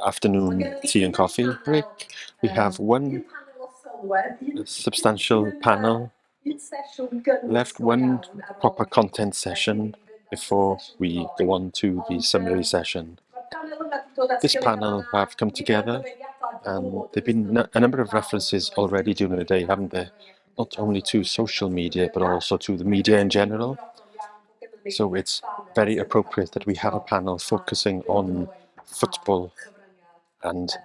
afternoon tea and coffee break. We have one substantial panel left, one proper content session before we go on to the summary session. This panel have come together and there have been a number of references already during the day, haven't there? Not only to social media, but also to the media in general. So it's very appropriate that we have a panel focusing on football and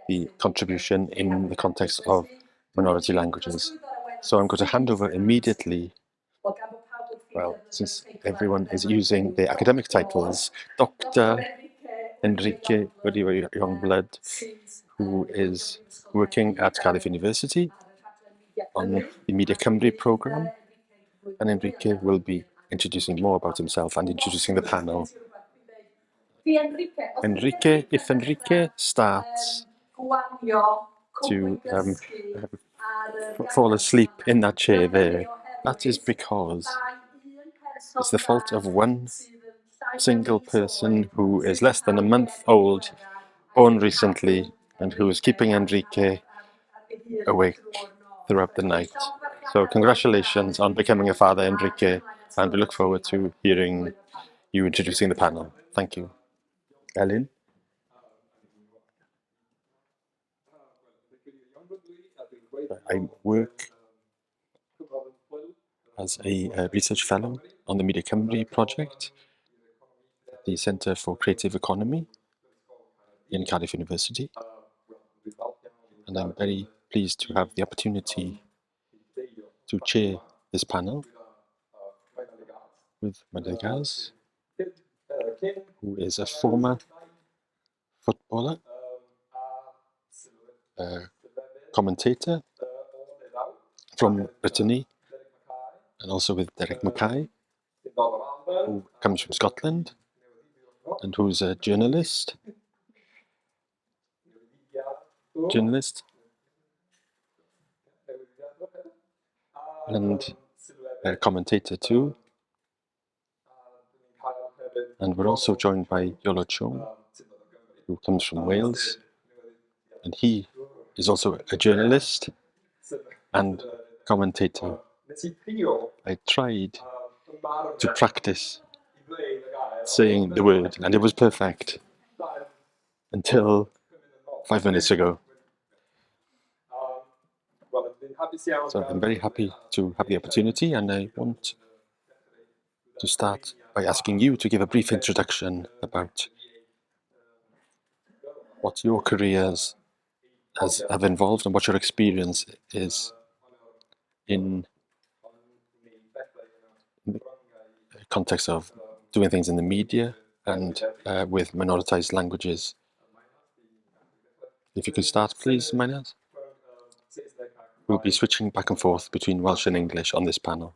the contribution in the context of minority languages. So I'm going to hand over immediately, well, since everyone is using their academic titles, Dr. Enrique Uribe-Jongbloed, who is working at Cardiff University on the Media Cymru programme, and Enrique will be introducing more about himself and introducing the panel. Enrique, if Enrique starts to fall asleep in that chair there, that is because it's the fault of one single person who is less than a month old, born recently, and who is keeping Enrique awake throughout the night. So congratulations on becoming a father, Enrique, and we look forward to hearing you introducing the panel. Thank you. Ellen? I work as a research fellow on the Media Cymru project at the Centre for Creative Economy in Cardiff University. And I'm very pleased to have the opportunity to chair this panel with Maina, Gars, who is a former footballer, commentator from Brittany, and also with MacAoidh, who comes from Scotland and who's a journalist and a commentator too. And we're also joined by Iolo Cheung, who comes from Wales, and he is also a journalist and commentator. I tried to practice saying the word, and it was perfect until 5 minutes ago. So I'm very happy to have the opportunity, and I want to start by asking you to give a brief introduction about what your careers have involved and what your experience is in the context of doing things in the media and with minoritized languages. If you could start, please, Maina. We'll be switching back and forth between Welsh and English on this panel.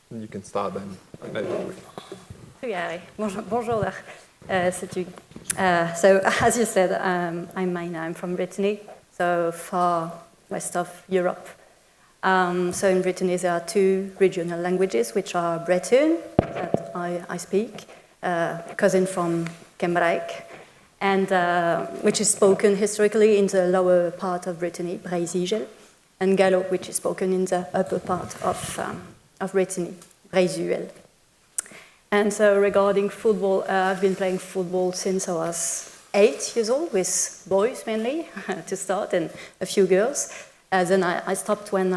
You can start then. Bonjour there. So, as you said, I'm Maina. I'm from Brittany, so far west of Europe. So in Brittany there are two regional languages, which are Breton, that I speak, cousin from Cymraeg, and which is spoken historically in the lower part of Brittany, Breizigel, and Gaelic, which is spoken in the upper part of Brittany, Breizigel. And so regarding football, I've been playing football since I was 8 years old, with boys mainly, to start, and a few girls. Then I stopped when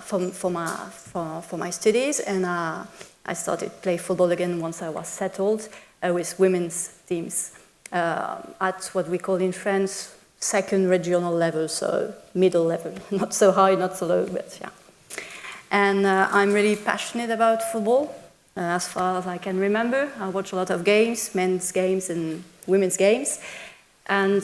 for my studies, and I started to play football again once I was settled with women's teams at what we call in France second regional level, so middle level, not so high, not so low, but yeah. And I'm really passionate about football. As far as I can remember, I watch a lot of games, men's games and women's games. And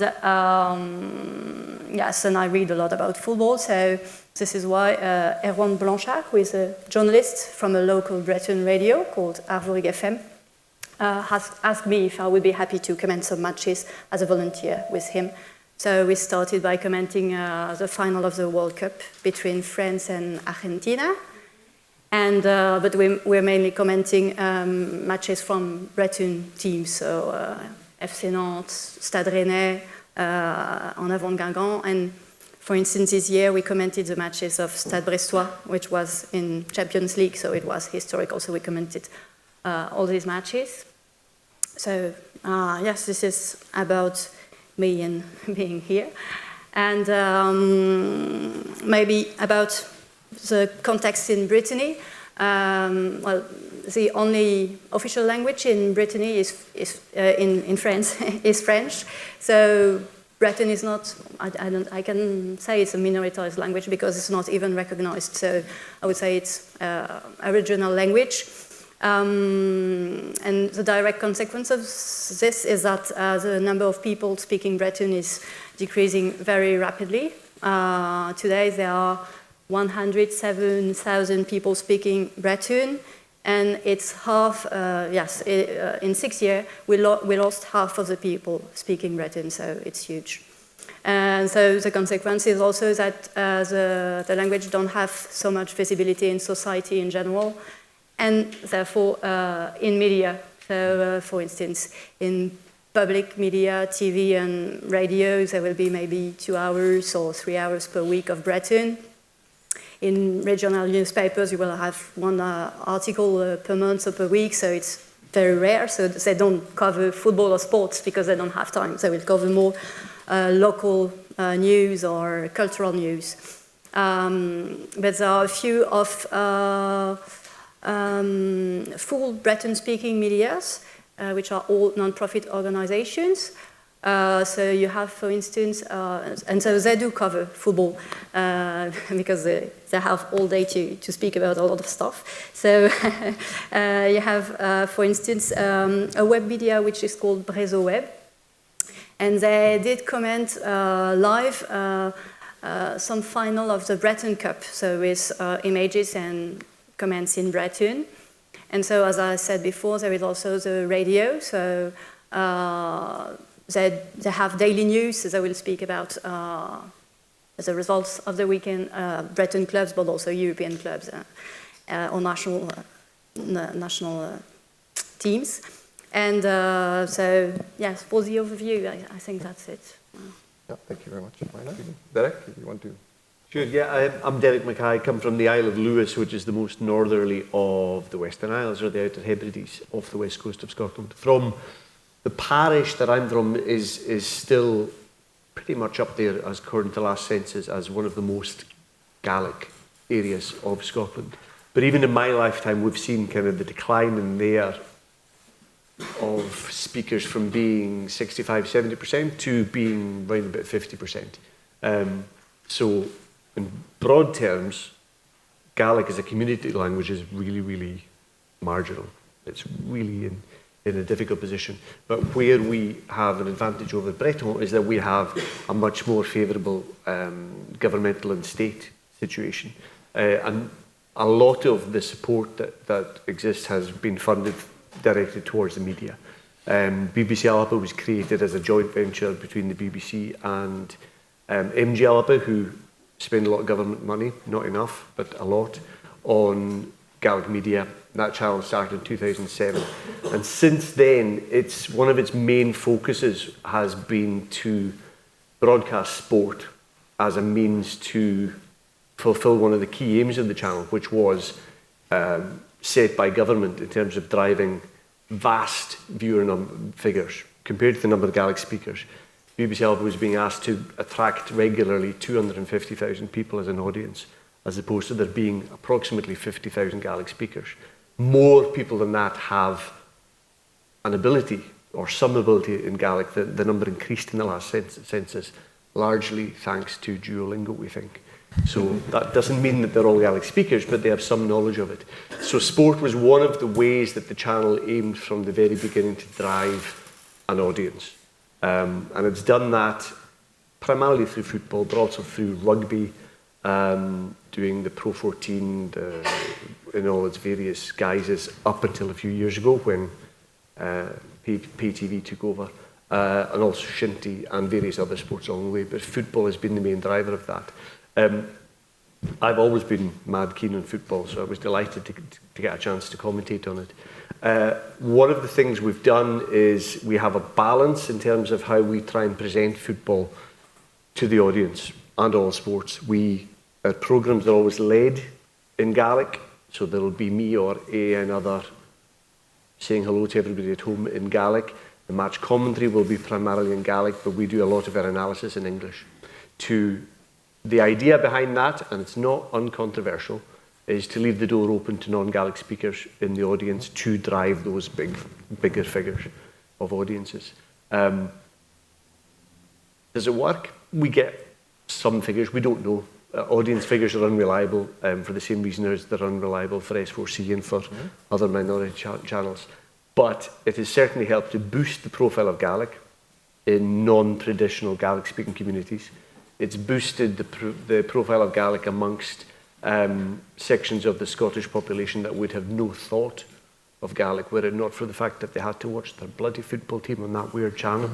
yes, and I read a lot about football, so this is why Erwan Blanchard, who is a journalist from a local Breton radio called Arvorig FM, has asked me if I would be happy to comment some matches as a volunteer with him. So we started by commenting the final of the World Cup between France and Argentina. And, but we're mainly commenting matches from Breton teams, so FC Nantes, Stade Rennais, en avant de Guingamp. And for instance, this year we commented the matches of Stade Brestois, which was in Champions League, so it was historical. So we commented all these matches. So yes, this is about me and being here. And maybe about the context in Brittany. Well, the only official language in Brittany in France is French. So Breton is not. I can say it's a minoritized language because it's not even recognized. So I would say it's a regional language. And the direct consequence of this is that the number of people speaking Breton is decreasing very rapidly. Today there are 107,000 people speaking Breton, and it's half, in 6 years, we lost half of the people speaking Breton, so it's huge. And so the consequence is also that the language don't have so much visibility in society in general, and therefore in media. So for instance, in public media, TV and radio, there will be maybe 2 hours or 3 hours per week of Breton. In regional newspapers, you will have one article per month or per week, so it's very rare. So they don't cover football or sports because they don't have time. They will cover more local news or cultural news. But there are a few of full Breton-speaking medias, which are all non-profit organizations. So you have, for instance, and so they do cover football because they have all day to speak about a lot of stuff. So you have, for instance, a web media which is called Brezo Web, and they did comment live some final of the Breton Cup, so with images and comments in Breton. And so, as I said before, there is also the radio. So. They have daily news, so they will speak about the results of the weekend, Breton clubs, but also European clubs or national teams. And so, yes, for the overview, I think that's it. Yeah, thank you very much. Derek, if you want to. Sure, yeah, I'm Derek McKay, I come from the Isle of Lewis, which is the most northerly of the Western Isles, or the Outer Hebrides off the west coast of Scotland. The parish that I'm from is still pretty much up there, as according to last census, as one of the most Gaelic areas of Scotland. But even in my lifetime, we've seen kind of the decline in there of speakers from being 65-70% to being around about 50%. So in broad terms, Gaelic as a community language is really, really marginal. It's really in a difficult position. But where we have an advantage over Breton is that we have a much more favourable governmental and state situation. And a lot of the support that exists has been funded directed towards the media. BBC Alba was created as a joint venture between the BBC and MG Alba, who spend a lot of government money, not enough, but a lot, on Gaelic media. That channel started in 2007. And since then, one of its main focuses has been to broadcast sport as a means to fulfill one of the key aims of the channel, which was set by government in terms of driving vast viewer figures compared to the number of Gaelic speakers. BBC Alba was being asked to attract regularly 250,000 people as an audience, as opposed to there being approximately 50,000 Gaelic speakers. More people than that have an ability or some ability in Gaelic. The number increased in the last census, largely thanks to Duolingo, we think. So that doesn't mean that they're all Gaelic speakers, but they have some knowledge of it. So sport was one of the ways that the channel aimed from the very beginning to drive an audience. And it's done that primarily through football, but also through rugby, doing the Pro 14 in all its various guises up until a few years ago when PTV took over, and also Shinty and various other sports along the way. But football has been the main driver of that. I've always been mad keen on football, so I was delighted to get a chance to commentate on it. One of the things we've done is we have a balance in terms of how we try and present football to the audience and all sports. Our programmes are always led in Gaelic, so there'll be me or another saying hello to everybody at home in Gaelic. The match commentary will be primarily in Gaelic, but we do a lot of our analysis in English. The idea behind that, and it's not uncontroversial, is to leave the door open to non-Gaelic speakers in the audience to drive those bigger figures of audiences. Does it work? We get some figures, we don't know. Audience figures are unreliable for the same reason as they're unreliable for S4C and for other minority channels. But it has certainly helped to boost the profile of Gaelic in non-traditional Gaelic-speaking communities. It's boosted the profile of Gaelic amongst sections of the Scottish population that would have no thought of Gaelic were it not for the fact that they had to watch their bloody football team on that weird channel,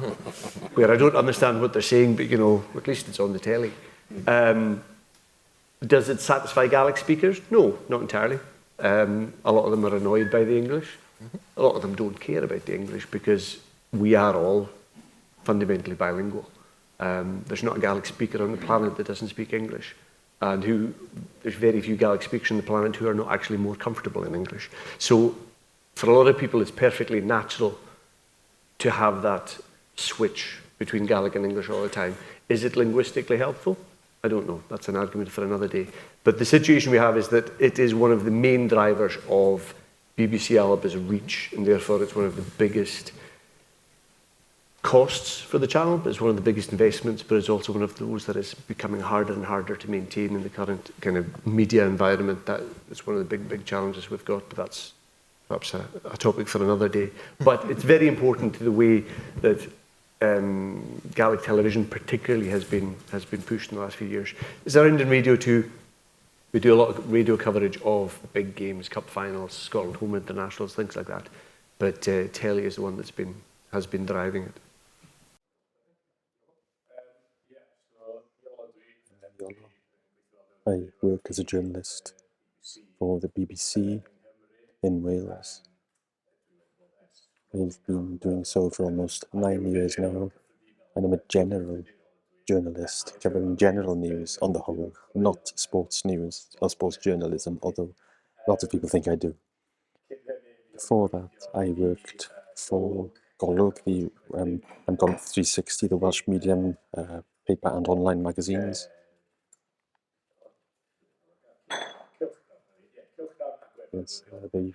where I don't understand what they're saying, but at least it's on the telly. Does it satisfy Gaelic speakers? No, not entirely. A lot of them are annoyed by the English. A lot of them don't care about the English because we are all fundamentally bilingual. There's not a Gaelic speaker on the planet that doesn't speak English. And there's very few Gaelic speakers on the planet who are not actually more comfortable in English. So for a lot of people, it's perfectly natural to have that switch between Gaelic and English all the time. Is it linguistically helpful? I don't know. That's an argument for another day. But the situation we have is that it is one of the main drivers of BBC Alba's reach, and therefore it's one of the biggest costs for the channel, but it's one of the biggest investments, but it's also one of those that is becoming harder and harder to maintain in the current kind of media environment. That is one of the big challenges we've got, but that's perhaps a topic for another day. But it's very important to the way that Gaelic television particularly has been pushed in the last few years. It's around in radio too. We do a lot of radio coverage of big games, cup finals, Scotland home internationals, things like that. But telly is the one has been driving it. I work as a journalist for the BBC in Wales. I've been doing so for almost 9 years now, and I'm a general journalist covering general news on the whole, not sports news or sports journalism, although lots of people think I do. Before that, I worked for Golwg, and Golwg 360, the Welsh medium paper and online magazines. It's the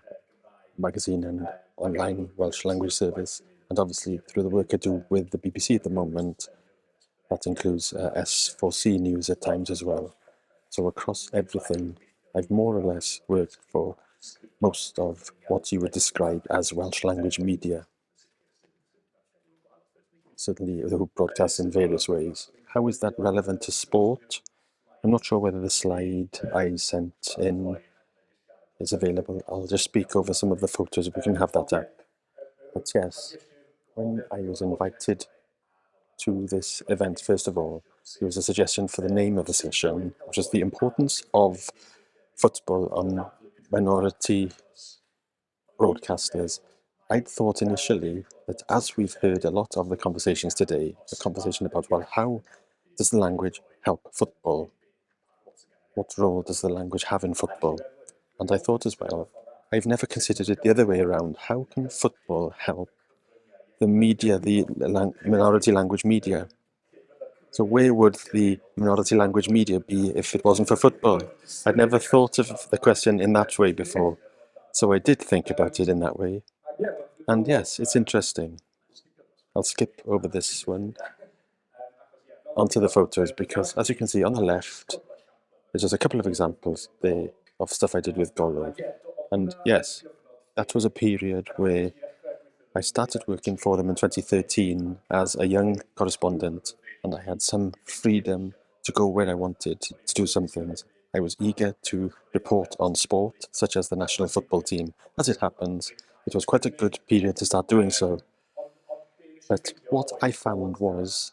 magazine and online Welsh language service, and obviously through the work I do with the BBC at the moment, that includes S4C news at times as well. So across everything, I've more or less worked for most of what you would describe as Welsh language media. Certainly who broadcast in various ways. How is that relevant to sport? I'm not sure whether the slide I sent in is available. I'll just speak over some of the photos if we can have that up. But yes, when I was invited to this event, first of all, there was a suggestion for the name of the session, which is the importance of football on minority broadcasters. I'd thought initially that, as we've heard a lot of the conversations today, the conversation about, well, how does the language help football? What role does the language have in football? And I thought as well, I've never considered it the other way around. How can football help the media, the minority language media? So where would the minority language media be if it wasn't for football? I'd never thought of the question in that way before. So I did think about it in that way. And yes, it's interesting. I'll skip over this one onto the photos because, as you can see on the left, there's just a couple of examples there of stuff I did with Golwg. And yes, that was a period where I started working for them in 2013 as a young correspondent, and I had some freedom to go where I wanted to do some things. I was eager to report on sport, such as the national football team. As it happens, it was quite a good period to start doing so. But what I found was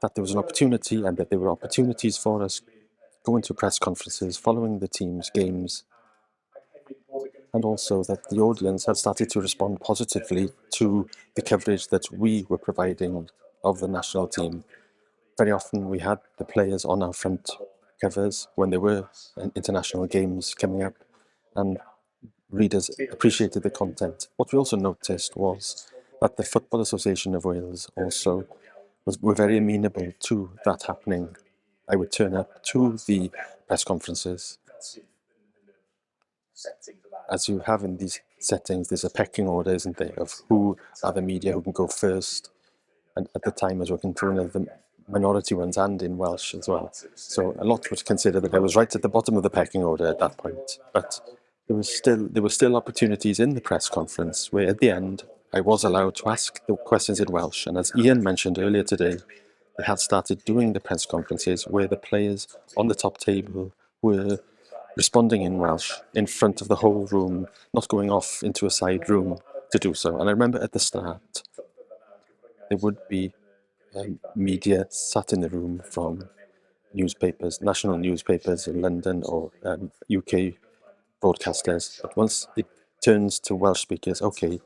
that there was an opportunity, and that there were opportunities for us going to press conferences, following the team's games. and also that the audience had started to respond positively to the coverage that we were providing of the national team. Very often we had the players on our front covers when there were international games coming up, and readers appreciated the content. What we also noticed was that the Football Association of Wales also were very amenable to that happening. I would turn up to the press conferences. As you have in these settings, there's a pecking order, isn't there, of who are the media who can go first. And at the time I was working for one of the minority ones and in Welsh as well. So a lot would consider that I was right at the bottom of the pecking order at that point. But there were still opportunities in the press conference where at the end I was allowed to ask the questions in Welsh. And as Ian mentioned earlier today, they had started doing the press conferences where the players on the top table were responding in Welsh in front of the whole room, not going off into a side room to do so. And I remember at the start, there would be media sat in the room from newspapers, national newspapers in London or UK broadcasters. But once it turns to Welsh speakers, okay,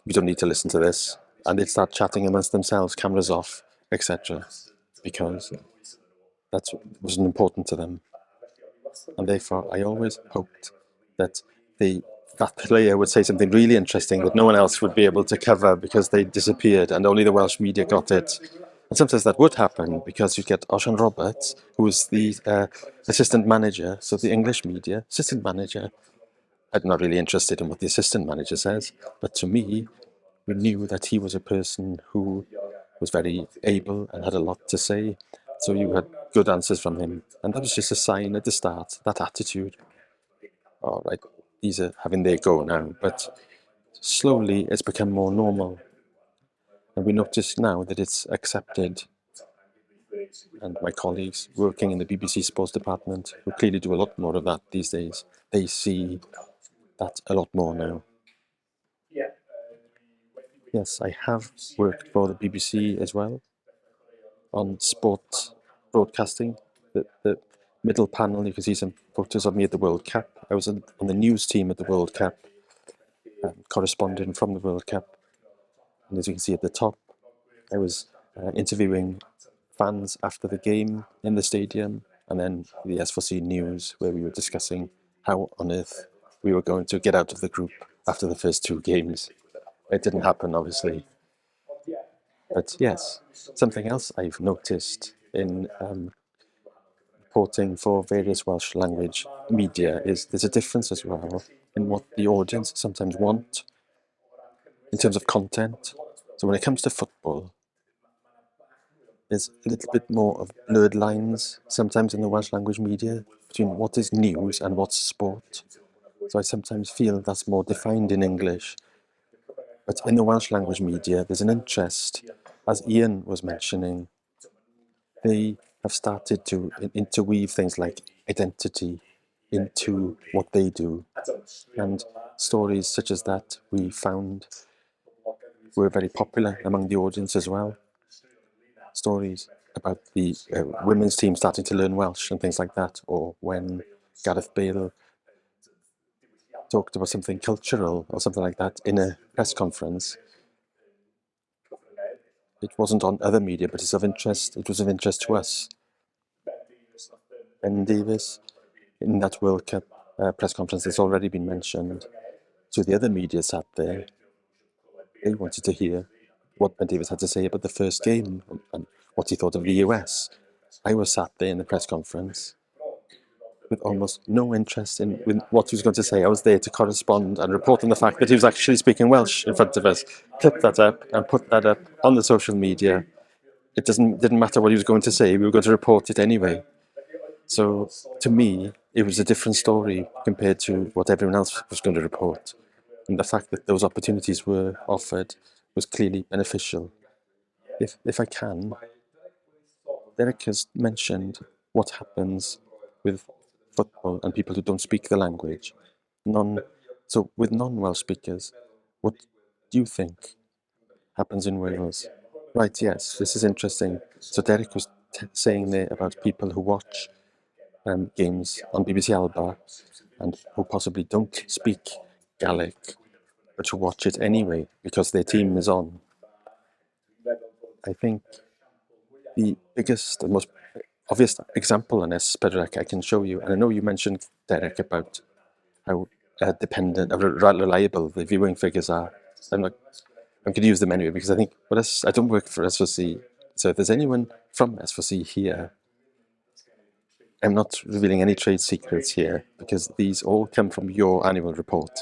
we don't need to listen to this. And they start chatting amongst themselves, cameras off, etc. Because that wasn't important to them. And therefore, I always hoped that that player would say something really interesting that no one else would be able to cover because they disappeared and only the Welsh media got it. And sometimes that would happen because you get Osian Roberts, who was the assistant manager, so the English media, assistant manager. I'm not really interested in what the assistant manager says, but to me, we knew that he was a person who was very able and had a lot to say. So you had good answers from him. And that was just a sign at the start, that attitude. All right, these are having their go now. But slowly it's become more normal. And we notice now that it's accepted. And my colleagues working in the BBC Sports Department, who clearly do a lot more of that these days, they see that a lot more now. Yes, I have worked for the BBC as well on sport broadcasting. The middle panel, you can see some photos of me at the World Cup. I was on the news team at the World Cup, corresponding from the World Cup. And as you can see at the top, I was interviewing fans after the game in the stadium, and then the S4C News, where we were discussing how on earth we were going to get out of the group after the first two games. It didn't happen, obviously. But yes, something else I've noticed in reporting for various Welsh language media is there's a difference as well in what the audience sometimes want in terms of content. So when it comes to football, there's a little bit more of blurred lines sometimes in the Welsh language media between what is news and what's sport. So I sometimes feel that's more defined in English. But in the Welsh language media, there's an interest, as Ian was mentioning, they have started to interweave things like identity into what they do. And stories such as that we found were very popular among the audience as well. Stories about the women's team starting to learn Welsh and things like that, or when Gareth Bale talked about something cultural or something like that in a press conference. It wasn't on other media, but it's of interest. It was of interest to us. Ben Davies, in that World Cup press conference that's already been mentioned, so the other media sat there. They wanted to hear what Ben Davies had to say about the first game and what he thought of the US. I was sat there in the press conference with almost no interest in what he was going to say. I was there to correspond and report on the fact that he was actually speaking Welsh in front of us. Clip that up and put that up on the social media. It didn't matter what he was going to say, we were going to report it anyway. So to me, it was a different story compared to what everyone else was going to report. And the fact that those opportunities were offered was clearly beneficial. If I can, Derek has mentioned what happens with football and people who don't speak the language. So with non-Welsh speakers, what do you think happens in Wales? Right, yes, this is interesting. So Derek was saying there about people who watch games on BBC Alba and who possibly don't speak Gaelic, but to watch it anyway because their team is on. I think the biggest and most obvious example on this, Derek, I can show you, and I know you mentioned, Derek, about how dependent or reliable the viewing figures are. I'm going to use them anyway because I think I don't work for S4C, so if there's anyone from S4C here, I'm not revealing any trade secrets here because these all come from your annual report.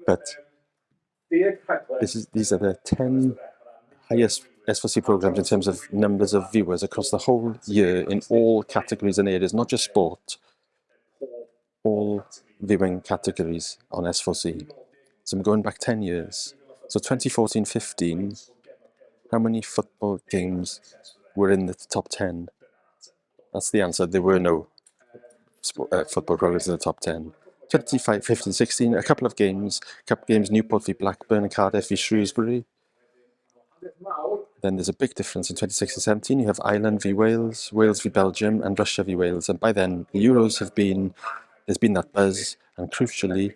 But these are the 10 highest S4C programs in terms of numbers of viewers across the whole year in all categories and areas, not just sport, all viewing categories on S4C. So I'm going back 10 years. So 2014-15, how many football games were in the top 10? That's the answer. There were no football programs in the top 10. 15-16, a couple of games, Newport v Blackburn and Cardiff v Shrewsbury. Then there's a big difference in 2016-17. You have Ireland v Wales, Wales v Belgium, and Russia v Wales. And by then, the Euros there's been that buzz, and crucially,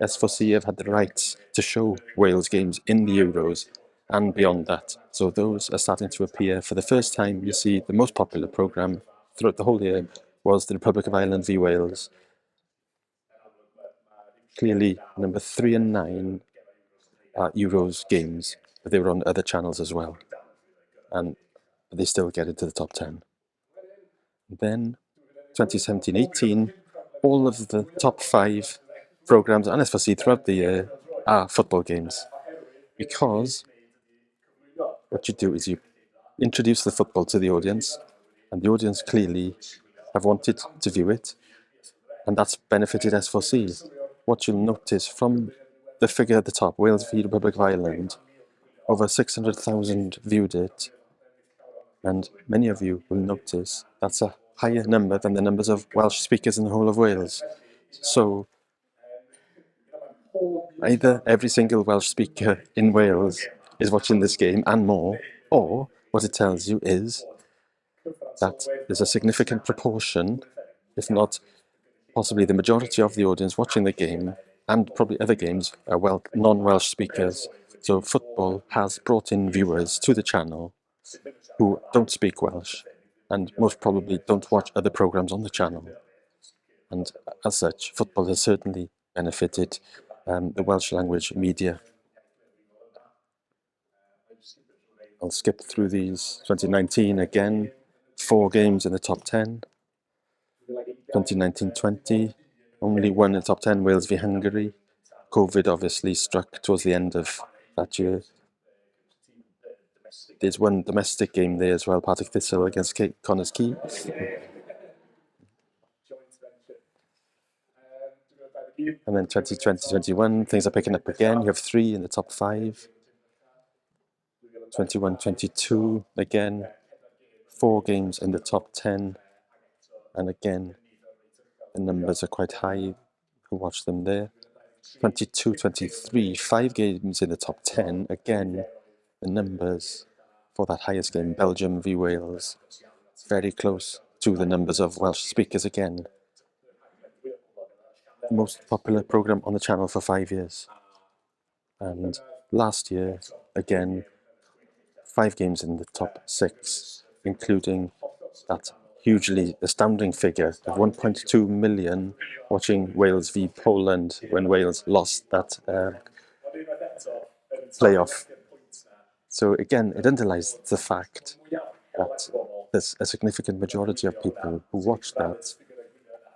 S4C have had the rights to show Wales games in the Euros and beyond that. So those are starting to appear. For the first time, you see the most popular programme throughout the whole year was the Republic of Ireland v Wales. Clearly, number 3 and 9 are Euros games, but they were on other channels as well. And they still get into the top 10. Then, 2017-18, all of the top 5 programs on S4C throughout the year are football games. Because what you do is you introduce the football to the audience, and the audience clearly have wanted to view it, and that's benefited S4C. What you'll notice from the figure at the top, Wales v Republic of Ireland, over 600,000 viewed it, and many of you will notice that's a higher number than the numbers of Welsh speakers in the whole of Wales. So either every single Welsh speaker in Wales is watching this game and more, or what it tells you is that there's a significant proportion, if not possibly the majority of the audience watching the game, and probably other games, are non-Welsh speakers. So football has brought in viewers to the channel who don't speak Welsh and most probably don't watch other programs on the channel. And as such, football has certainly benefited the Welsh language media. I'll skip through these. 2019 again, 4 games in the top 10. 2019-20, only 1 in the top 10, Wales v Hungary. COVID obviously struck towards the end of that year. There's 1 domestic game there as well, Partick Thistle against Connors Quay. And then 2020-21, things are picking up again. You have 3 in the top 5. 21-22, again, 4 games in the top 10. And again, the numbers are quite high who watch them there. 22-23, 5 games in the top 10. Again, the numbers for that highest game, Belgium v Wales, very close to the numbers of Welsh speakers again. Most popular programme on the channel for 5 years. And last year, again, 5 games in the top 6, including that hugely astounding figure of 1.2 million watching Wales v Poland when Wales lost that playoff. So again, it underlies the fact that there's a significant majority of people who watch that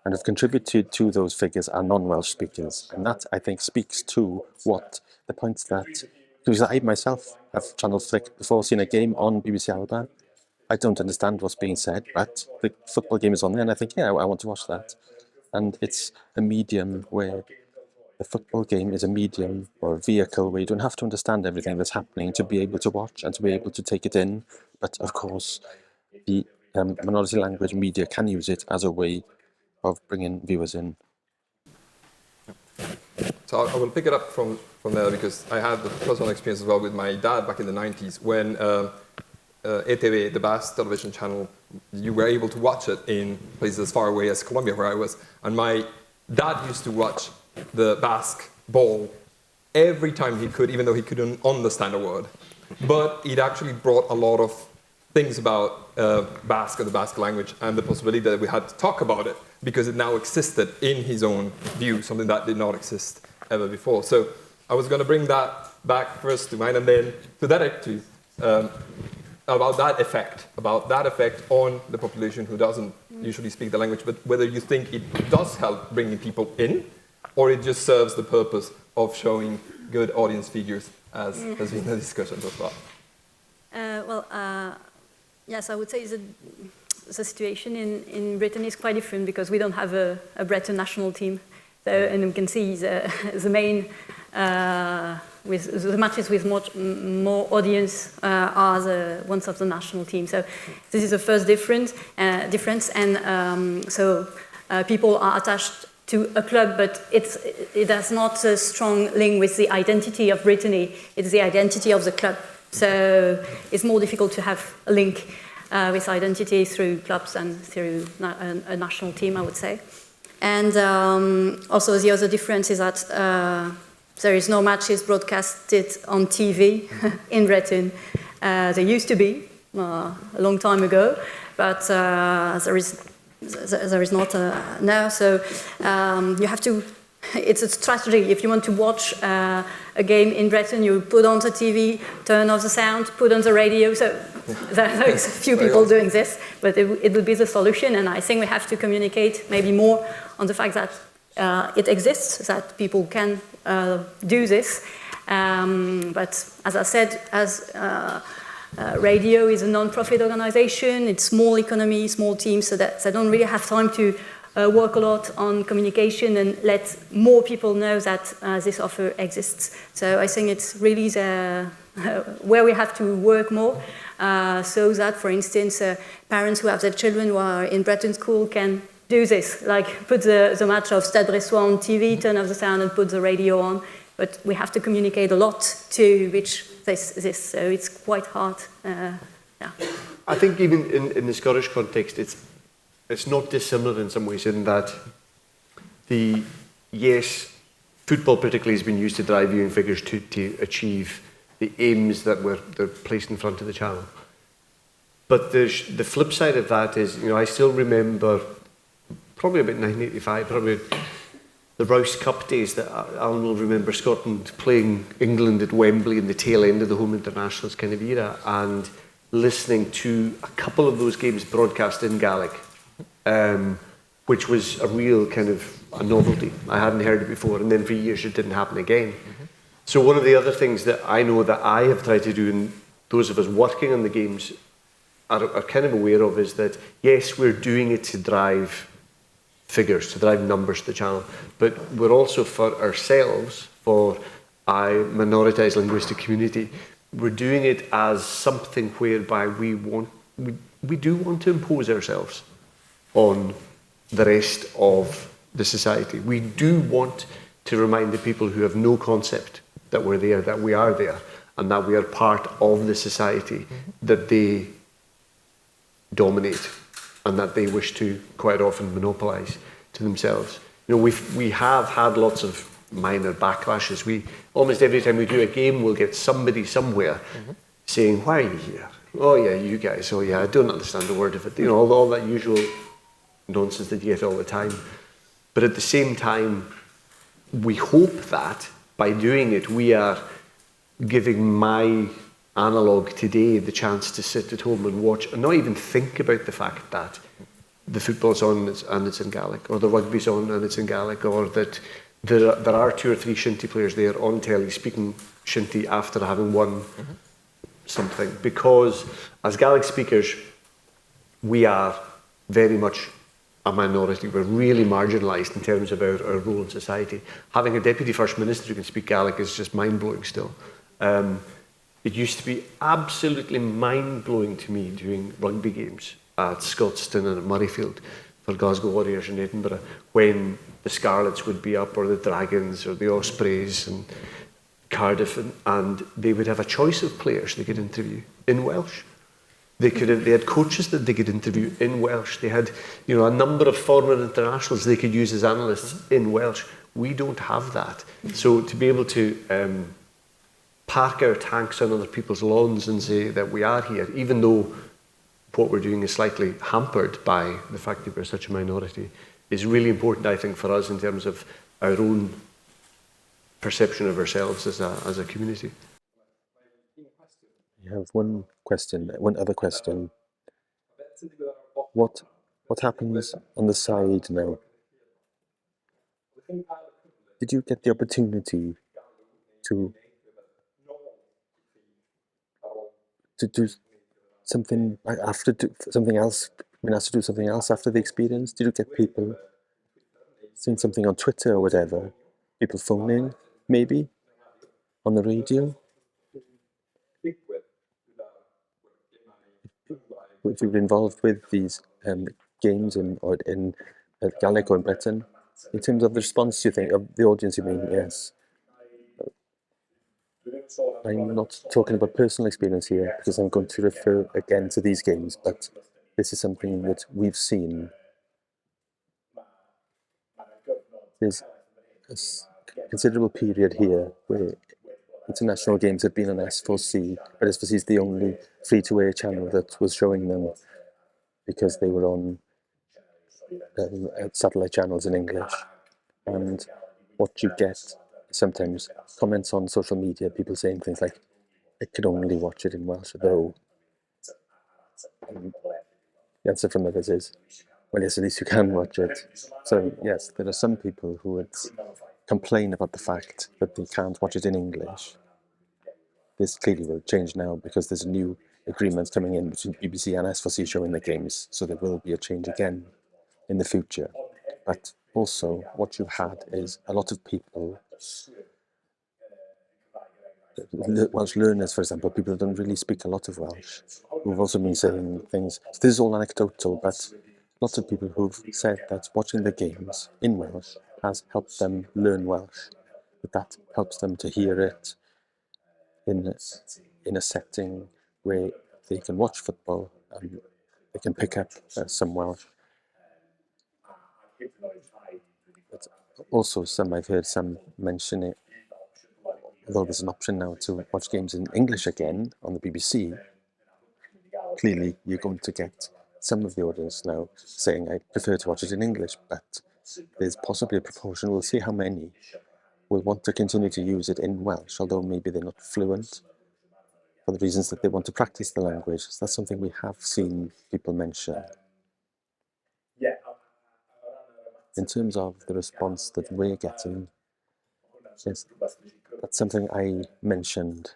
and have contributed to those figures are non-Welsh speakers. And that, I think, speaks to what the point that, because I myself have channel flicked before, seen a game on BBC Alba. I don't understand what's being said, but the football game is on there, and I think, yeah, I want to watch that. And it's a medium where the football game is a medium or a vehicle where you don't have to understand everything that's happening to be able to watch and to be able to take it in. But of course, the minority language media can use it as a way of bringing viewers in. So I will pick it up from there because I had the personal experience as well with my dad back in the 90s when ETV, the Basque television channel, you were able to watch it in places as far away as Colombia, where I was. And my dad used to watch the Basque ball every time he could, even though he couldn't understand a word. But it actually brought a lot of things about Basque and the Basque language and the possibility that we had to talk about it because it now existed in his own view, something that did not exist ever before. So I was going to bring that back first to mine and then to Derek too, about that effect on the population who doesn't usually speak the language, but whether you think it does help bringing people in or it just serves the purpose of showing good audience figures as has been the discussion so far. Yes, I would say the situation in Britain is quite different because we don't have a Breton national team. So, and we can see the main, with the matches with more audience are the ones of the national team. So this is the first difference, and so people are attached to a club, but it has not a strong link with the identity of Brittany. It's the identity of the club. So it's more difficult to have a link with identity through clubs and through a national team, I would say. And also the other difference is that there is no matches broadcasted on TV in Breton. There used to be a long time ago, but there is not now. So you have to. It's a strategy. If you want to watch a game in Breton, you put on the TV, turn off the sound, put on the radio. So there is a few people doing this, but it would be the solution. And I think we have to communicate maybe more on the fact that it exists, that people can do this. But as I said, radio is a non-profit organization. It's small economy, small teams, so that they don't really have time to work a lot on communication and let more people know that this offer exists. So I think it's really where we have to work more, so that, for instance, parents who have their children who are in Breton school can do this, like put the match of Stade Bressois on TV, turn off the sound and put the radio on. But we have to communicate a lot to reach this, so it's quite hard. I think even in the Scottish context, it's not dissimilar in some ways in that football particularly has been used to drive viewing figures to achieve the aims that they're placed in front of the channel. But the flip side of that is, I still remember probably about 1985, probably the Rouse Cup days that Alan will remember Scotland playing England at Wembley in the tail end of the home internationals kind of era, and listening to a couple of those games broadcast in Gaelic. Which was a real kind of a novelty. I hadn't heard it before, and then for years it didn't happen again. Mm-hmm. So one of the other things that I know that I have tried to do, and those of us working on the games are kind of aware of, is that yes, we're doing it to drive figures, to drive numbers to the channel, but we're also for ourselves, for minoritized linguistic community, we're doing it as something whereby we do want to impose ourselves on the rest of the society. We do want to remind the people who have no concept that we're there, that we are there, and that we are part of the society that they dominate and that they wish to quite often monopolise to themselves. We have had lots of minor backlashes. We almost every time we do a game, we'll get somebody somewhere saying, "Why are you here? Oh yeah, you guys. Oh yeah, I don't understand a word of it." All that usual nonsense that you get all the time. But at the same time, we hope that by doing it, we are giving my analogue today the chance to sit at home and watch and not even think about the fact that the football's on and it's in Gaelic, or the rugby's on and it's in Gaelic, or that there are 2 or 3 shinty players there on telly speaking shinty after having won something. Because as Gaelic speakers, we are very much a minority. We're really marginalised in terms of our role in society. Having a deputy first minister who can speak Gaelic is just mind-blowing still. It used to be absolutely mind-blowing to me during rugby games at Scotstoun and at Murrayfield for Glasgow Warriors in Edinburgh, when the Scarlets would be up, or the Dragons, or the Ospreys, and Cardiff, and they would have a choice of players they could interview in Welsh. They had coaches that they could interview in Welsh. They had, you know, a number of foreign internationals they could use as analysts in Welsh. We don't have that. So to be able to park our tanks on other people's lawns and say that we are here, even though what we're doing is slightly hampered by the fact that we're such a minority, is really important, I think, for us in terms of our own perception of ourselves as a community. You have one other question. What happens on the side now? Did you get the opportunity to do something something else? Been asked to do something else after the experience? Did you get people saying something on Twitter or whatever? People phoning, maybe on the radio? If you've been involved with these games in Gaelic or in Breton, in terms of the response, you think, of the audience, you mean, yes. I'm not talking about personal experience here because I'm going to refer again to these games, but this is something that we've seen. There's a considerable period here where international games have been on S4C, but S4C is the only free-to-air channel that was showing them because they were on satellite channels in English. And what you get sometimes comments on social media, people saying things like, I could only watch it in Welsh, though. And the answer from others is, well, yes, at least you can watch it. So yes, there are some people who would complain about the fact that they can't watch it in English. This clearly will change now because there's a new agreement coming in between BBC and S4C showing the games, so there will be a change again in the future. But also, what you've had is a lot of people, Welsh learners, for example, people who don't really speak a lot of Welsh, who've also been saying things. So this is all anecdotal, but lots of people who've said that watching the games in Welsh has helped them learn Welsh, that helps them to hear it in a setting where they can watch football and they can pick up some Welsh. But also, I've heard some mention it, although there's an option now to watch games in English again on the BBC, clearly you're going to get some of the audience now saying, I prefer to watch it in English, but there's possibly a proportion, we'll see how many, will want to continue to use it in Welsh, although maybe they're not fluent, for the reasons that they want to practice the language. So that's something we have seen people mention. In terms of the response that we're getting, yes, that's something I mentioned.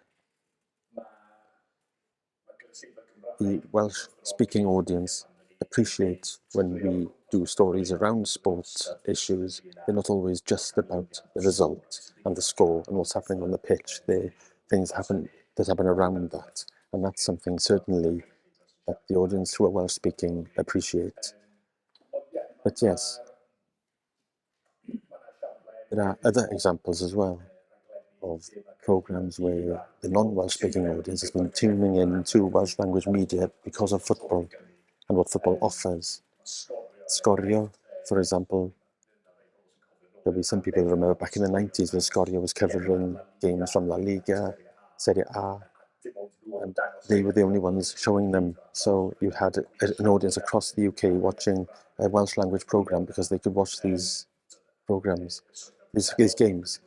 The Welsh-speaking audience appreciate when we do stories around sports issues. They're not always just about the result and the score and what's happening on the pitch. They're things that happen around that. And that's something certainly that the audience who are Welsh-speaking appreciate. But yes, there are other examples as well of programs where the non-Welsh speaking audience has been tuning in to Welsh language media because of football and what football offers. Sgôr, for example, there'll be some people who remember back in the 90s when Sgôr was covering games from La Liga, Serie A, and they were the only ones showing them. So you had an audience across the UK watching a Welsh language programme because they could watch these programmes, these games.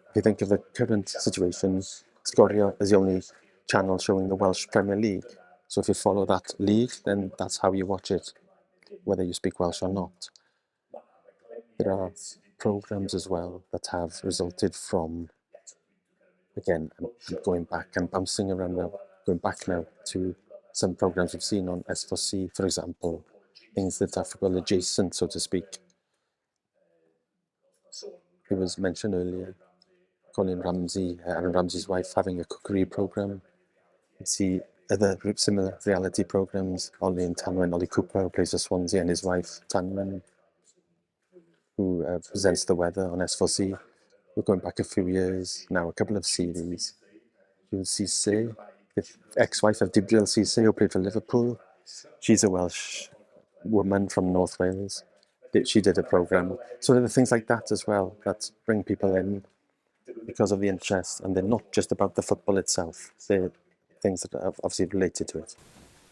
If you think of the current situation, Sgôr is the only channel showing the Welsh Premier League. So if you follow that league, then that's how you watch it, whether you speak Welsh or not. There are programmes as well that have resulted from, again, I'm going back, I'm bouncing around now, going back now to some programmes we've seen on S4C, for example, things that are football adjacent, so to speak. It was mentioned earlier, Aaron Ramsey's wife, having a cookery programme. You see other similar reality programmes, Ollie and Tanwen, Ollie Cooper, who plays for Swansea, and his wife, Tanwen, who presents the weather on S4C. We're going back a few years, now a couple of series. You'll see Say, ex-wife of Dibriel Cisse, who played for Liverpool. She's a Welsh woman from North Wales. She did a programme. So there are things like that as well that bring people in because of the interest, and they're not just about the football itself. They're things that are obviously related to it.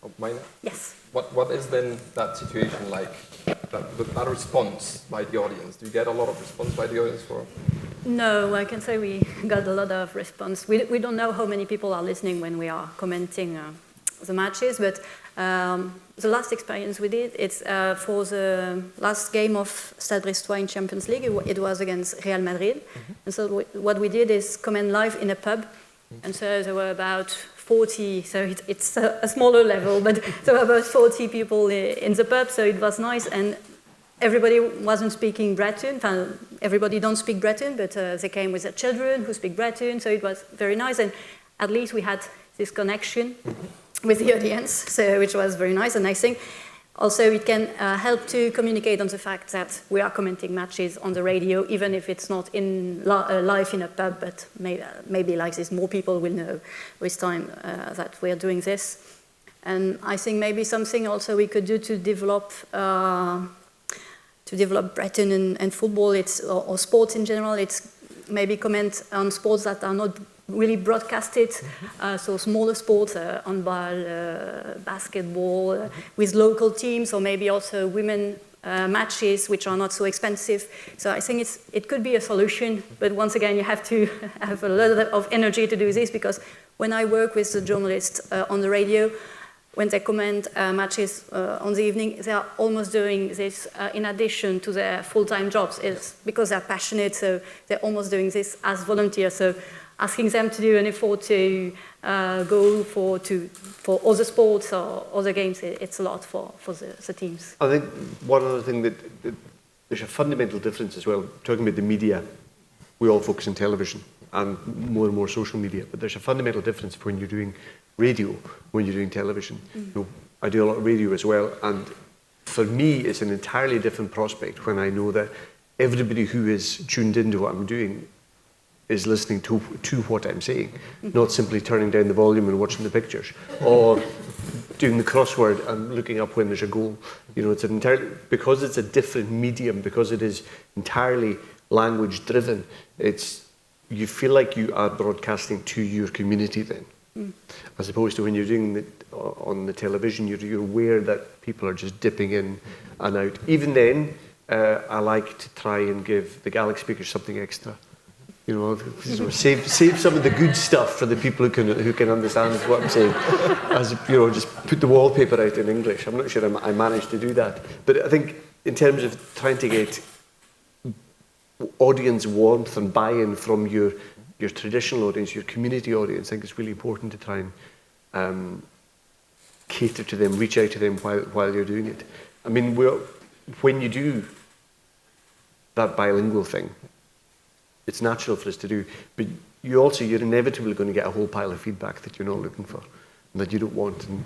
Oh, Maina? Yes. What is then that situation like, that response by the audience? Do you get a lot of response by the audience for? No, I can say we got a lot of response. We don't know how many people are listening when we are commenting the matches, but the last experience we did, it's for the last game of Stade Brestois in Champions League. It was against Real Madrid. Mm-hmm. And so what we did is comment live in a pub. Mm-hmm. And so there were about 40, so it's a smaller level, but there were about 40 people in the pub, so it was nice. And everybody wasn't speaking Breton. Everybody don't speak Breton, but they came with their children who speak Breton, so it was very nice. And at least we had this connection with the audience, so which was very nice. And I think also it can help to communicate on the fact that we are commenting matches on the radio, even if it's not in live in a pub, but maybe like this, more people will know with time that we're doing this. And I think maybe something also we could do to develop Breton and football, or sports in general. It's maybe comment on sports that are not really broadcasted, so smaller sports, handball, basketball, with local teams, or maybe also women matches, which are not so expensive. So I think it could be a solution, but once again, you have to have a lot of energy to do this, because when I work with the journalists on the radio, when they comment matches on the evening, they are almost doing this in addition to their full-time jobs. It's because they're passionate, so they're almost doing this as volunteers. So asking them to do an effort to go for other sports or other games, it's a lot for the teams. I think one other thing that there's a fundamental difference as well. Talking about the media, we all focus on television and more social media, but there's a fundamental difference when you're doing radio, when you're doing television. Mm. You know, I do a lot of radio as well, and for me it's an entirely different prospect when I know that everybody who is tuned into what I'm doing is listening to what I'm saying, not simply turning down the volume and watching the pictures, or doing the crossword and looking up when there's a goal. You know, it's an entirely, because it's a different medium, because it is entirely language driven, you feel like you are broadcasting to your community then. As opposed to when you're doing it on the television, you're aware that people are just dipping in and out. Even then, I like to try and give the Gaelic speakers something extra. You know, save some of the good stuff for the people who can understand what I'm saying. As you know, just put the wallpaper out in English. I'm not sure I managed to do that, but I think in terms of trying to get audience warmth and buy-in from your traditional audience, your community audience, I think it's really important to try and cater to them, reach out to them while you're doing it. I mean, when you do that bilingual thing, it's natural for us to do, but you're inevitably going to get a whole pile of feedback that you're not looking for, and that you don't want. And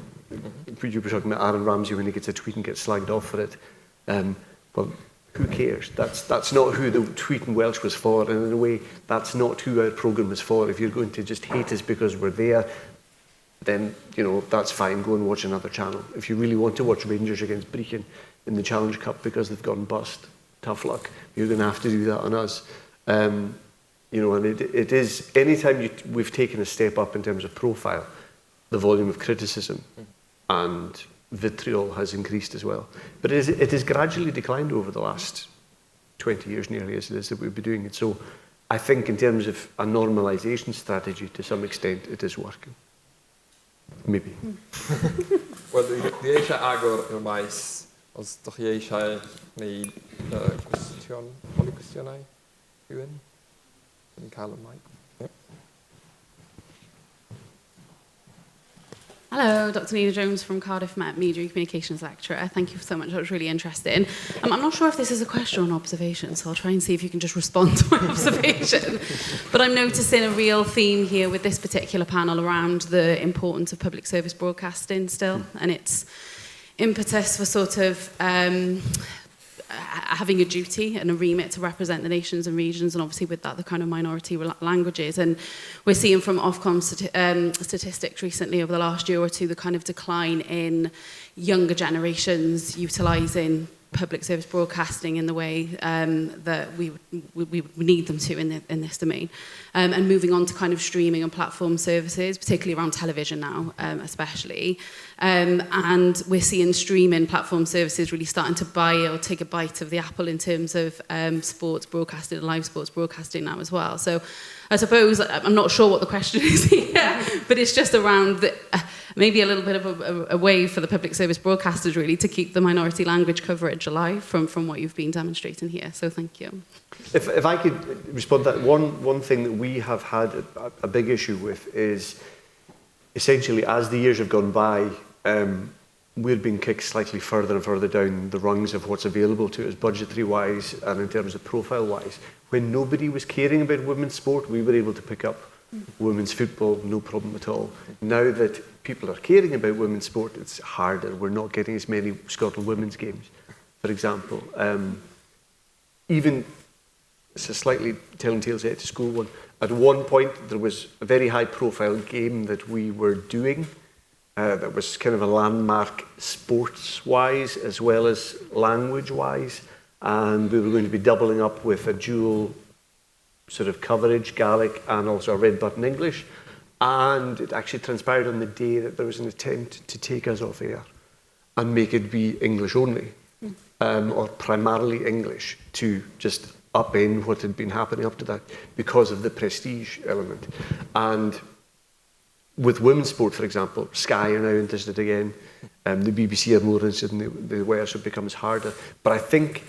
you were talking about Aaron Ramsey when he gets a tweet and gets slagged off for it. Well, who cares? That's not who the tweet in Welsh was for, and in a way, that's not who our programme is for. If you're going to just hate us because we're there, then, you know, that's fine, go and watch another channel. If you really want to watch Rangers against Breton in the Challenge Cup because they've gone bust, tough luck. You're going to have to do that on us. You know, and it is, anytime we've taken a step up in terms of profile, the volume of criticism and vitriol has increased as well. But it has gradually declined over the last 20 years nearly as it is that we've been doing it. So I think in terms of a normalisation strategy, to some extent, it is working. Maybe. Wel, dwi eisiau agor y maes, os ydych chi eisiau gwneud cwestiynau rhywun, yn cael y mic. Hello, Dr. Nina Jones from Cardiff Met, Media and Communications Lecturer. Thank you so much, that was really interesting. I'm not sure if this is a question or an observation, so I'll try and see if you can just respond to my observation. But I'm noticing a real theme here with this particular panel around the importance of public service broadcasting still, and its impetus for sort of having a duty and a remit to represent the nations and regions, and obviously with that the kind of minority languages. And we're seeing from Ofcom statistics recently over the last year or two the kind of decline in younger generations utilising public service broadcasting in the way that we need them to in this domain. And moving on to kind of streaming and platform services, particularly around television now, especially. And we're seeing streaming platform services really starting to buy or take a bite of the apple in terms of sports broadcasting and live sports broadcasting now as well. So I suppose, I'm not sure what the question is here, but it's just around maybe a little bit of a way for the public service broadcasters really to keep the minority language coverage alive from what you've been demonstrating here. So thank you. If I could respond to that, one thing that we have had a big issue with is essentially as the years have gone by, we've been kicked slightly further and further down the rungs of what's available to us budgetary-wise and in terms of profile-wise. When nobody was caring about women's sport, we were able to pick up women's football, no problem at all. Now that people are caring about women's sport, it's harder. We're not getting as many Scotland women's games, for example. Even, it's a slightly telling tales out to school one. At one point, there was a very high-profile game that we were doing that was kind of a landmark sports-wise as well as language-wise. And we were going to be doubling up with a dual sort of coverage, Gaelic and also a red button English. And it actually transpired on the day that there was an attempt to take us off air and make it be English only, or primarily English, to just upend what had been happening up to that because of the prestige element. And with women's sport, for example, Sky are now interested again. The BBC are more interested in the Welsh, so it becomes harder. But I think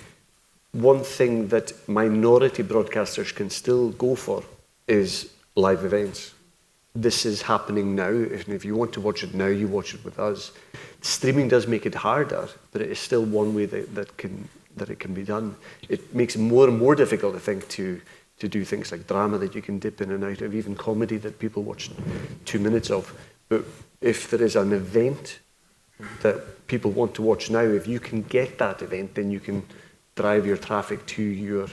one thing that minority broadcasters can still go for is live events. This is happening now. If you want to watch it now, you watch it with us. Streaming does make it harder, but it is still one way that it can be done. It makes it more and more difficult, I think, to do things like drama that you can dip in and out of, even comedy that people watch 2 minutes of. But if there is an event that people want to watch now, if you can get that event, then you can drive your traffic to your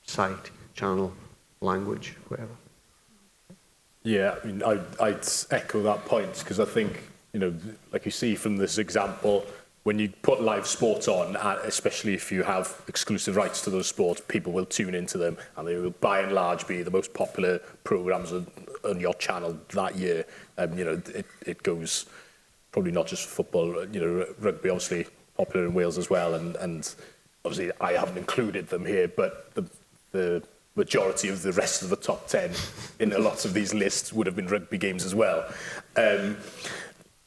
site, channel, language, whatever. Yeah, I mean, I'd echo that point because I think, you know, like you see from this example, when you put live sports on, especially if you have exclusive rights to those sports, people will tune into them and they will by and large be the most popular programmes on your channel that year. You know, it goes probably not just for football, you know, rugby obviously popular in Wales as well, and obviously I haven't included them here, but the majority of the rest of the top 10 in a lot of these lists would have been rugby games as well.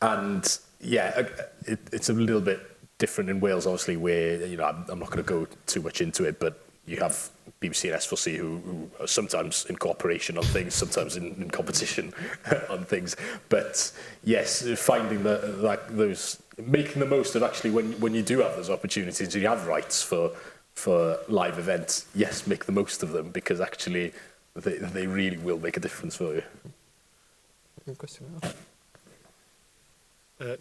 And yeah, it's a little bit different in Wales, obviously, where, you know, I'm not going to go too much into it, but you have BBC and S4C who are sometimes in cooperation on things, sometimes in competition on things. But yes, finding those, making the most of actually when you do have those opportunities and you have rights for live events, yes, make the most of them because actually they really will make a difference for you.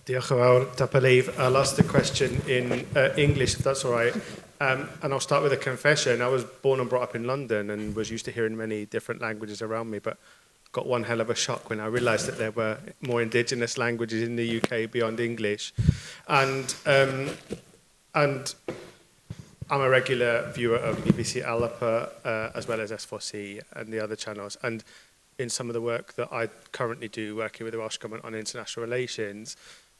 Diolch yn fawr, Tapaleif. I'll ask the question in English, if that's all right. And I'll start with a confession. I was born and brought up in London and was used to hearing many different languages around me, but got one hell of a shock when I realised that there were more indigenous languages in the UK beyond English. And I'm a regular viewer of BBC Alapa, as well as S4C and the other channels. And in some of the work that I currently do, working with the Welsh Government on international relations,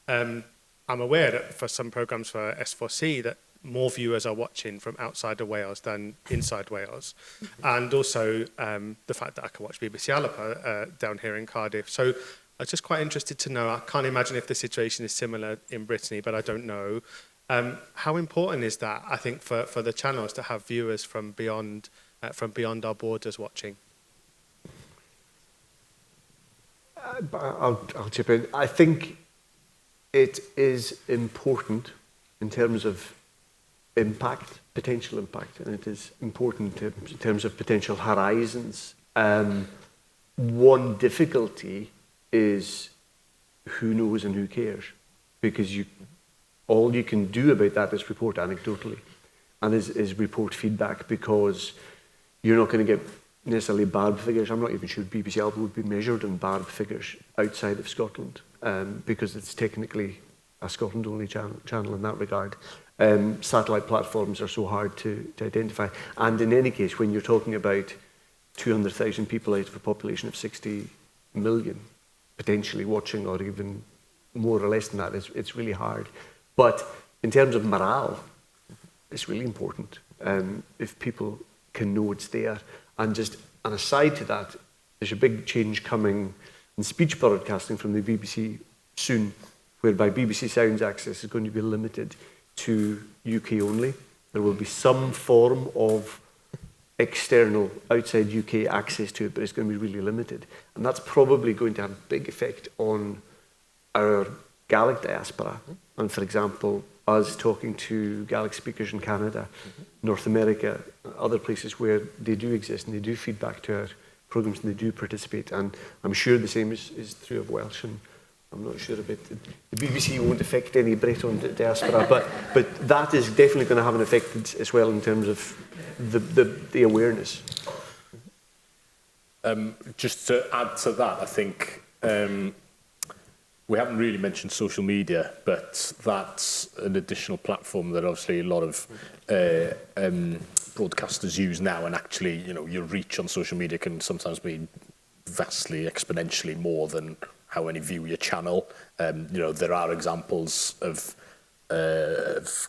I'm aware that for some programmes for S4C that more viewers are watching from outside of Wales than inside Wales. And also the fact that I can watch BBC Alapa down here in Cardiff. So I was just quite interested to know, I can't imagine if the situation is similar in Brittany, but I don't know. How important is that, I think, for the channels to have viewers from beyond our borders watching? I'll chip in. I think it is important in terms of impact, potential impact, and it is important in terms of potential horizons. One difficulty is who knows and who cares, because all you can do about that is report anecdotally. and is report feedback, because you're not going to get necessarily bad figures. I'm not even sure BBC Alba would be measured in bad figures outside of Scotland, because it's technically a Scotland-only channel in that regard. Satellite platforms are so hard to identify. And in any case, when you're talking about 200,000 people out of a population of 60 million potentially watching, or even more or less than that, it's really hard. But in terms of morale, it's really important if people can know it's there. And just an aside to that, there's a big change coming in speech broadcasting from the BBC soon, whereby BBC Sounds access is going to be limited to UK only. There will be some form of external, outside UK access to it, but it's going to be really limited. And that's probably going to have a big effect on our Gaelic diaspora. And for example, us talking to Gaelic speakers in Canada, North America, other places where they do exist and they do feedback to our programmes and they do participate. And I'm sure the same is true of Welsh, and I'm not sure about the BBC won't affect any Breton diaspora, but that is definitely going to have an effect as well in terms of the awareness. Just to add to that, I think we haven't really mentioned social media, but that's an additional platform that obviously a lot of broadcasters use now, and actually, you know, your reach on social media can sometimes be vastly, exponentially more than how many view your channel. You know, there are examples of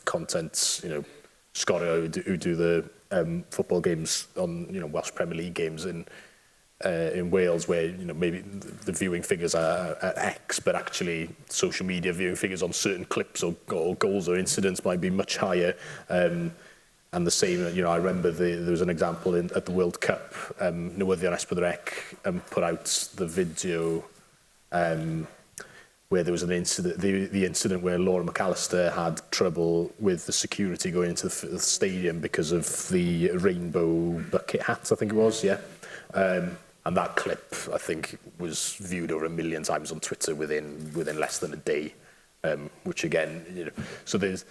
content, you know, Sgôr who do the football games on, you know, Welsh Premier League games in Wales, where, you know, maybe the viewing figures are X, but actually social media viewing figures on certain clips or goals or incidents might be much higher. And the same, you know, I remember there was an example at the World Cup, Newyddion Esbydrec put out the video where there was an incident, the incident where Laura McAllister had trouble with the security going into the stadium because of the rainbow bucket hats, I think it was, yeah. And that clip, I think, was viewed over 1 million times on Twitter within less than a day, which again, you know, so there's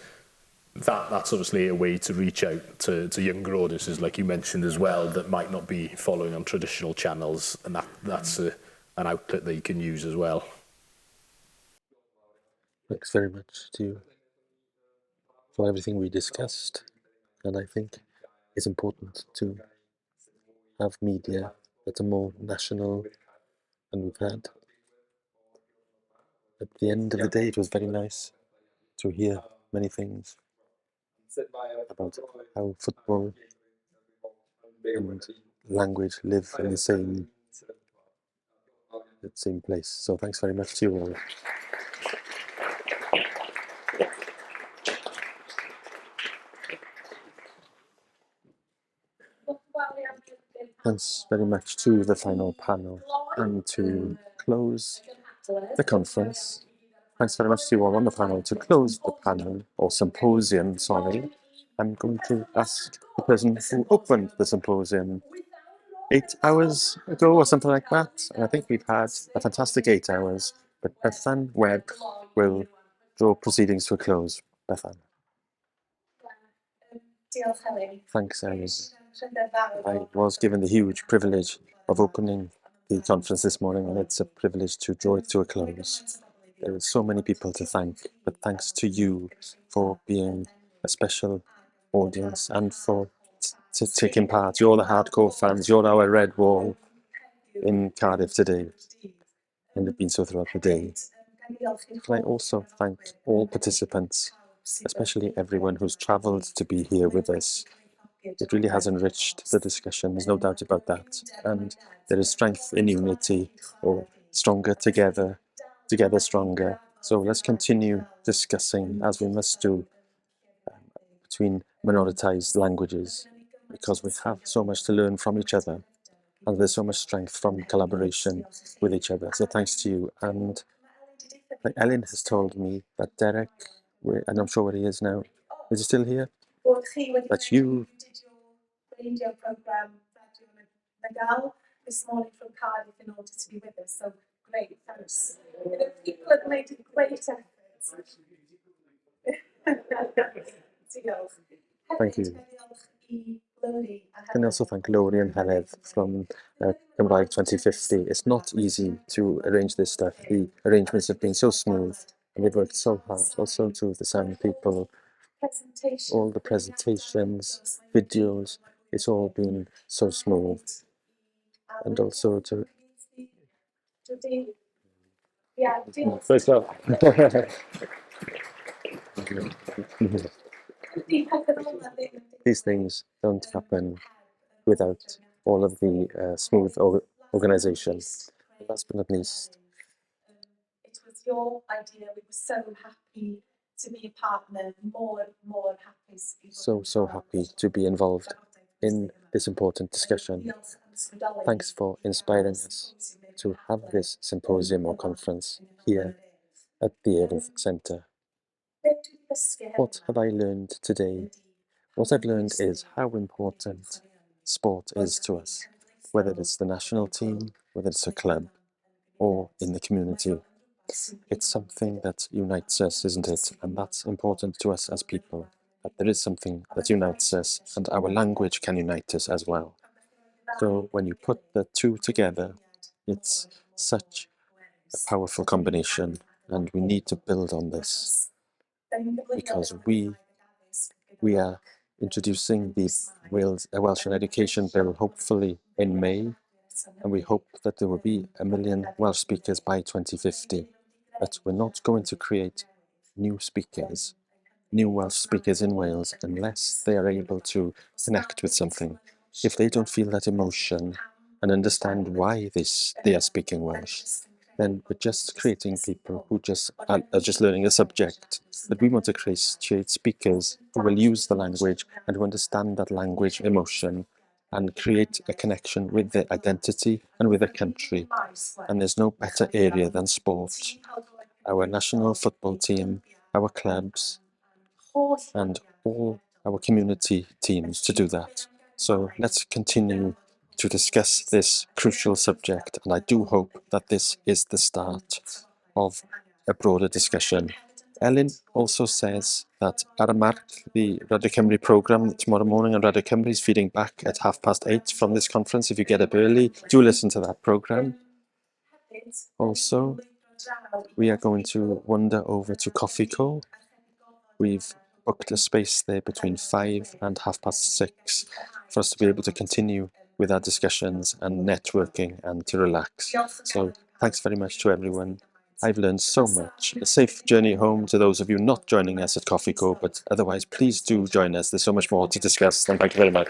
that's obviously a way to reach out to younger audiences, like you mentioned as well, that might not be following on traditional channels, and that's an outlet that you can use as well. Thanks very much to you for everything we discussed, and I think it's important to have media that are more national than we've had. At the end of the day, it was very nice to hear many things about how football and language live in the same place. So thanks very much to you all. Thanks very much to the final panel, and to close the conference, thanks very much to you all on the panel. To close the panel, or symposium, sorry, I'm going to ask the person who opened the symposium 8 hours ago or something like that. And I think we've had a fantastic 8 hours, but Bethan Webb will draw proceedings to a close. Bethan. Thanks, I was given the huge privilege of opening the conference this morning, and it's a privilege to draw it to a close. There are so many people to thank, but thanks to you for being a special audience and for taking part. You're the hardcore fans, you're our red wall in Cardiff today, and have been so throughout the day. Can I also thank all participants, especially everyone who's travelled to be here with us. It really has enriched the discussion, there's no doubt about that. And there is strength in unity, or stronger together, together stronger. So let's continue discussing, as we must do, between minoritized languages, because we have so much to learn from each other, and there's so much strength from collaboration with each other. So thanks to you. And like Ellen has told me that Derek, and I'm sure where he is now, is he still here? That you radio programme Nagal this morning from Cardiff in order to be with us. So great, thanks. You know, people have made a great effort. Thank you. Can I also thank Lowry and Heledd from Cymraeg 2050. It's not easy to arrange this stuff. The arrangements have been so smooth and they've worked so hard. Also to the sound people, all the presentations, videos, it's all been so smooth. And also to... First up. These things don't happen without all of the smooth organisation. Last but not least, it was your idea. We were so happy to be a partner, more happy. So happy to be involved in this important discussion. Thanks for inspiring us to have this symposium or conference here at the Earth Centre. What have I learned today? What I've learned is how important sport is to us, whether it's the national team, whether it's a club, or in the community. It's something that unites us, isn't it? And that's important to us as people, that there is something that unites us, and our language can unite us as well. So when you put the two together, it's such a powerful combination, and we need to build on this, because we are introducing the Welsh Education Bill hopefully in May, and we hope that there will be 1 million Welsh speakers by 2050. But we're not going to create new Welsh speakers in Wales, unless they are able to connect with something. If they don't feel that emotion and understand why they are speaking Welsh, then we're just creating people who are just learning a subject. But we want to create speakers who will use the language and who understand that language emotion and create a connection with their identity and with their country. And there's no better area than sport. Our national football team, our clubs, and all our community teams to do that. So let's continue to discuss this crucial subject, and I do hope that this is the start of a broader discussion. Ellen also says that ar y Marc, the Radio Cymru programme tomorrow morning on Radio Cymru is feeding back at 8:30 from this conference. If you get up early, do listen to that programme. Also, we are going to wander over to Coffee Co. We've booked a space there between 5 and 6:30 for us to be able to continue with our discussions and networking and to relax. So thanks very much to everyone. I've learned so much. A safe journey home to those of you not joining us at Coffee Co, but otherwise please do join us. There's so much more to discuss, and thank you very much.